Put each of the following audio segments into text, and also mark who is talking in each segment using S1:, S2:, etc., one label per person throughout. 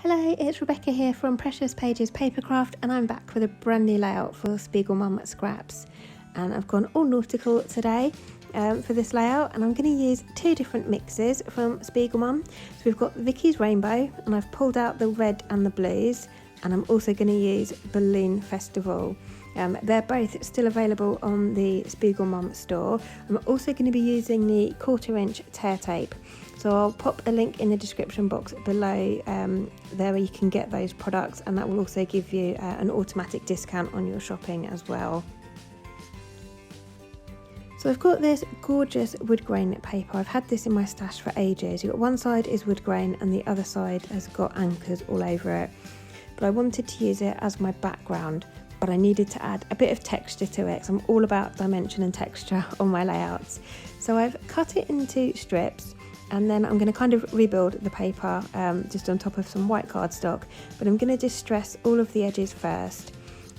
S1: Hello, it's Rebecca here from Precious Pages Papercraft, and I'm back with a brand new layout for SpiegelMom Scraps. And I've gone all nautical today for this layout, and I'm going to use two different mixes from SpiegelMom. So we've got Vicky's Rainbow, and I've pulled out the red and the blues, and I'm also going to use Balloon Festival. They're both still available on the SpiegelMom store. I'm also going to be using the 1/4" tear tape. So I'll pop a link in the description box below there where you can get those products, and that will also give you an automatic discount on your shopping as well. So I've got this gorgeous wood grain paper. I've had this in my stash for ages. You've got one side is wood grain and the other side has got anchors all over it. But I wanted to use it as my background, but I needed to add a bit of texture to it, because I'm all about dimension and texture on my layouts. So I've cut it into strips, and then I'm going to kind of rebuild the paper just on top of some white cardstock, but I'm going to distress all of the edges first.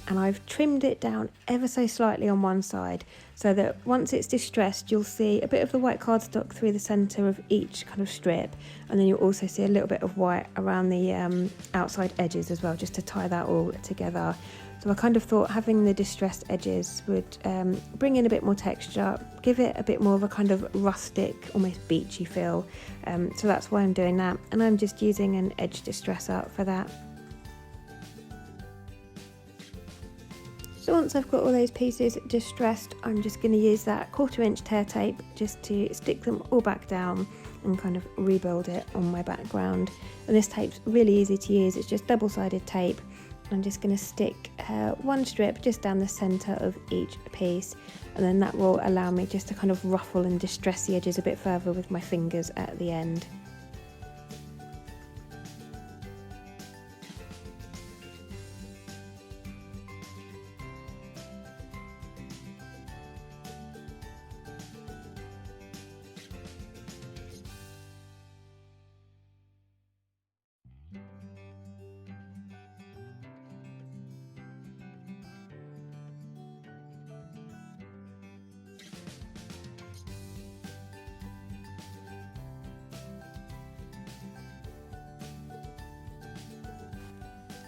S1: And I've trimmed it down ever so slightly on one side, so that once it's distressed you'll see a bit of the white cardstock through the centre of each kind of strip, and then you'll also see a little bit of white around the outside edges as well, just to tie that all together. So I kind of thought having the distressed edges would bring in a bit more texture, give it a bit more of a kind of rustic, almost beachy feel. So that's why I'm doing that, and I'm just using an edge distresser for that. So once I've got all those pieces distressed, I'm just going to use that 1/4" tear tape just to stick them all back down and kind of rebuild it on my background. And this tape's really easy to use, it's just double-sided tape. I'm just going to stick one strip just down the centre of each piece, and then that will allow me just to kind of ruffle and distress the edges a bit further with my fingers at the end.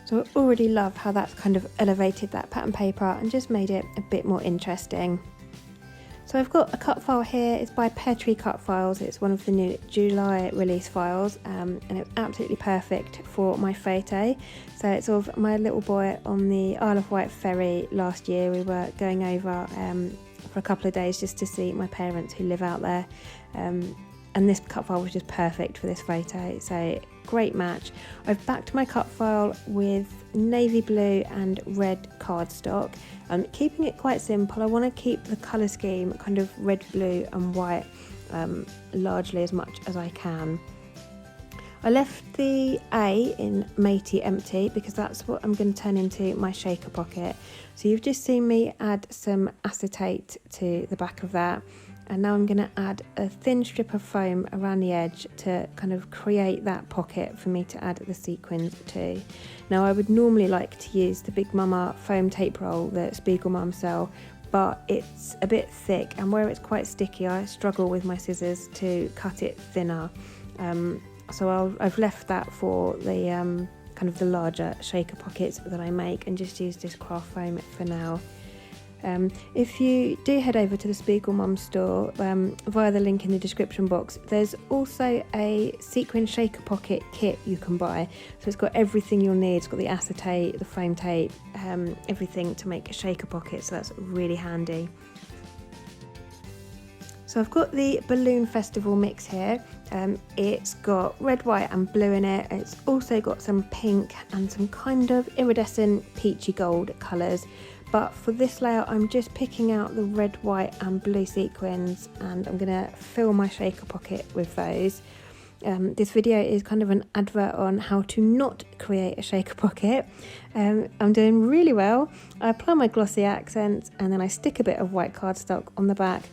S1: So I already love how that's kind of elevated that pattern paper and just made it a bit more interesting. So I've got a cut file here. It's by Pear Tree Cut Files. It's one of the new July release files, and it's absolutely perfect for my photo. So it's of my little boy on the Isle of Wight ferry last year. We were going over for a couple of days just to see my parents who live out there. And this cut file was just perfect for this photo, so great match. I've backed my cut file with navy blue and red cardstock. I'm keeping it quite simple. I want to keep the colour scheme kind of red, blue and white largely as much as I can. I left the A in Matey empty because that's what I'm going to turn into my shaker pocket. So you've just seen me add some acetate to the back of that. And now I'm going to add a thin strip of foam around the edge to kind of create that pocket for me to add the sequins to. Now I would normally like to use the Big Mama foam tape roll that SpiegelMom sell, but it's a bit thick, and where it's quite sticky I struggle with my scissors to cut it thinner. So I've left that for the kind of the larger shaker pockets that I make, and just use this craft foam for now. If you do head over to the SpiegelMom store via the link in the description box, there's also a sequin shaker pocket kit you can buy. So it's got everything you'll need. It's got the acetate, the foam tape, everything to make a shaker pocket, so that's really handy. So I've got the Balloon Festival mix here. It's got red, white and blue in it. It's also got some pink and some kind of iridescent peachy gold colours. But for this layout I'm just picking out the red, white and blue sequins, and I'm going to fill my shaker pocket with those. This video is kind of an advert on how to not create a shaker pocket. I'm doing really well. I apply my glossy accents, and then I stick a bit of white cardstock on the back,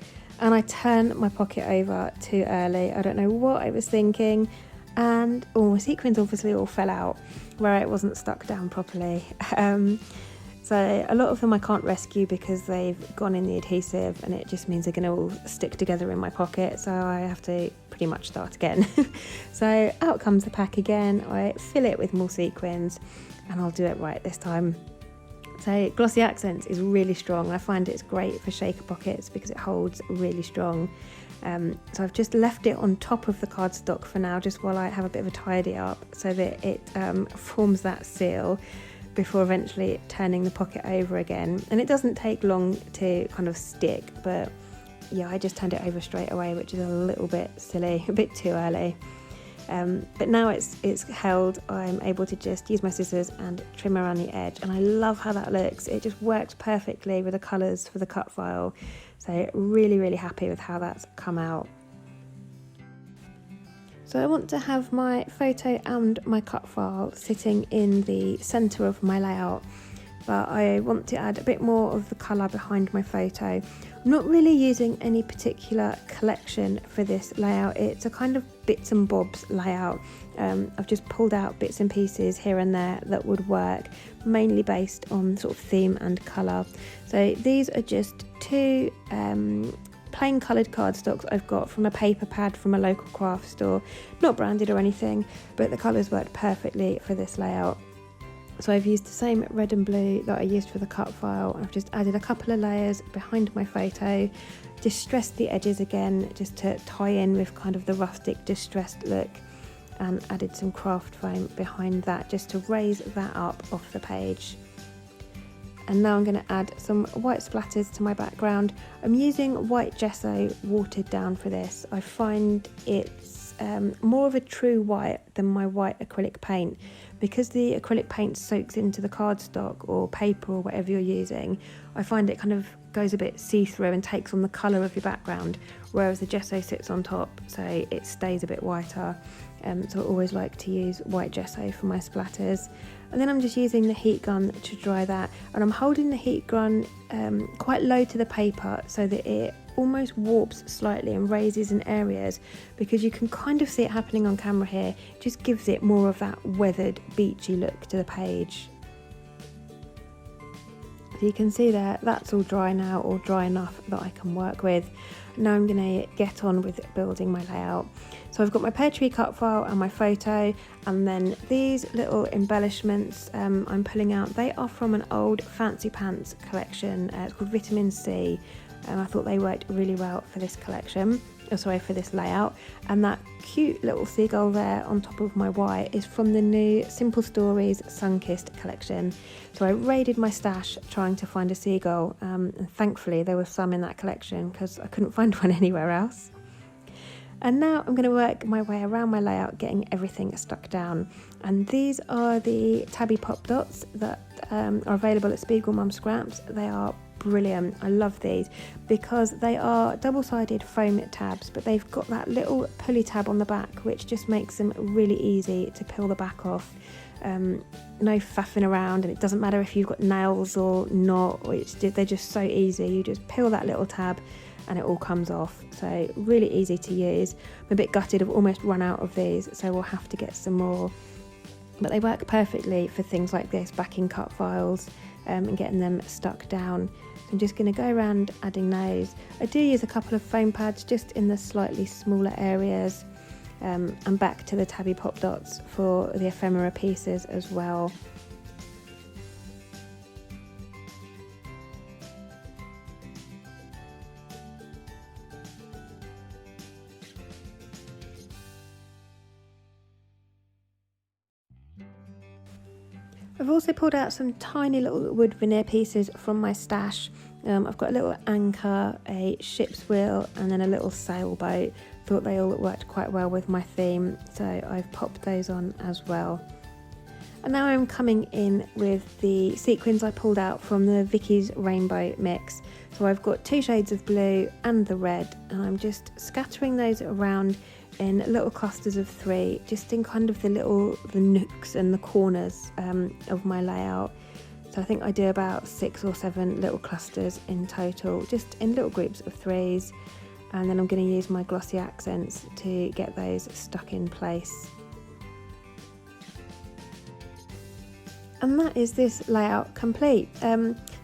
S1: and I turn my pocket over too early. I don't know what I was thinking, and all my sequins obviously all fell out where it wasn't stuck down properly. So a lot of them I can't rescue because they've gone in the adhesive, and it just means they're going to all stick together in my pocket, so I have to pretty much start again. So out comes the pack again, I fill it with more sequins, and I'll do it right this time. So Glossy Accents is really strong. I find it's great for shaker pockets because it holds really strong. So I've just left it on top of the cardstock for now, just while I have a bit of a tidy up, so that it forms that seal before eventually turning the pocket over again. And it doesn't take long to kind of stick, but yeah, I just turned it over straight away, which is a little bit silly, a bit too early. But now it's held, I'm able to just use my scissors and trim around the edge, and I love how that looks. It just works perfectly with the colours for the cut file, so really happy with how that's come out. So I want to have my photo and my cut file sitting in the centre of my layout, but I want to add a bit more of the colour behind my photo. I'm not really using any particular collection for this layout. It's a kind of bits and bobs layout. I've just pulled out bits and pieces here and there that would work, mainly based on sort of theme and colour. So these are just two plain coloured cardstocks I've got from a paper pad from a local craft store, not branded or anything, but the colours worked perfectly for this layout. So I've used the same red and blue that I used for the cut file. I've just added a couple of layers behind my photo, distressed the edges again just to tie in with kind of the rustic distressed look, and added some craft foam behind that just to raise that up off the page. And now I'm going to add some white splatters to my background. I'm using white gesso watered down for this. I find it's more of a true white than my white acrylic paint. Because the acrylic paint soaks into the cardstock or paper or whatever you're using, I find it kind of goes a bit see-through and takes on the colour of your background, whereas the gesso sits on top, so it stays a bit whiter. So I always like to use white gesso for my splatters. And then I'm just using the heat gun to dry that, and I'm holding the heat gun quite low to the paper so that it almost warps slightly and raises in areas, because you can kind of see it happening on camera here. It just gives it more of that weathered, beachy look to the page. So you can see there, that's all dry now, or dry enough that I can work with. Now I'm going to get on with building my layout. So I've got my pear tree cut file and my photo, and then these little embellishments I'm pulling out. They are from an old Fancy Pants collection. It's called Vitamin C. I thought they worked really well for this collection, for this layout. And that cute little seagull there on top of my Y is from the new Simple Stories Sunkissed collection. So I raided my stash trying to find a seagull, and thankfully there was some in that collection because I couldn't find one anywhere else. And now I'm going to work my way around my layout, getting everything stuck down. And these are the tabby pop dots that are available at SpiegelMom Scraps. They are brilliant. I love these because they are double-sided foam tabs, but they've got that little pulley tab on the back, which just makes them really easy to peel the back off. No faffing around, and it doesn't matter if you've got nails or not, or they're just so easy. You just peel that little tab and it all comes off, so really easy to use. I'm a bit gutted, I've almost run out of these, so we'll have to get some more, but they work perfectly for things like this, backing cut files and getting them stuck down. So I'm just going to go around adding those. I do use a couple of foam pads just in the slightly smaller areas, and back to the tabby pop dots for the ephemera pieces as well. I've also pulled out some tiny little wood veneer pieces from my stash. I've got a little anchor, a ship's wheel, and then a little sailboat. Thought they all worked quite well with my theme, so I've popped those on as well. And now I'm coming in with the sequins I pulled out from the Vicki's rainbow mix. So I've got two shades of blue and the red, and I'm just scattering those around in little clusters of 3, just in kind of the nooks and the corners of my layout. So I think I do about 6 or 7 little clusters in total, just in little groups of 3s. And then I'm going to use my glossy accents to get those stuck in place. And that is this layout complete.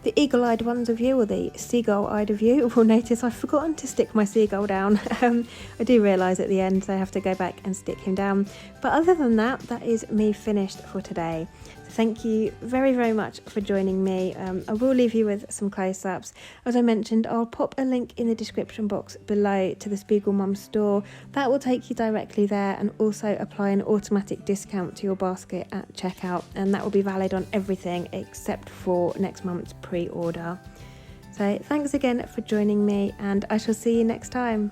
S1: The eagle-eyed ones of you, or the seagull-eyed of you, will notice I've forgotten to stick my seagull down. I do realise at the end so I have to go back and stick him down. But other than that, that is me finished for today. So thank you very, very much for joining me. I will leave you with some close-ups. As I mentioned, I'll pop a link in the description box below to the SpiegelMom store. That will take you directly there and also apply an automatic discount to your basket at checkout, and that will be valid on everything except for next month's pre-order. So thanks again for joining me, and I shall see you next time.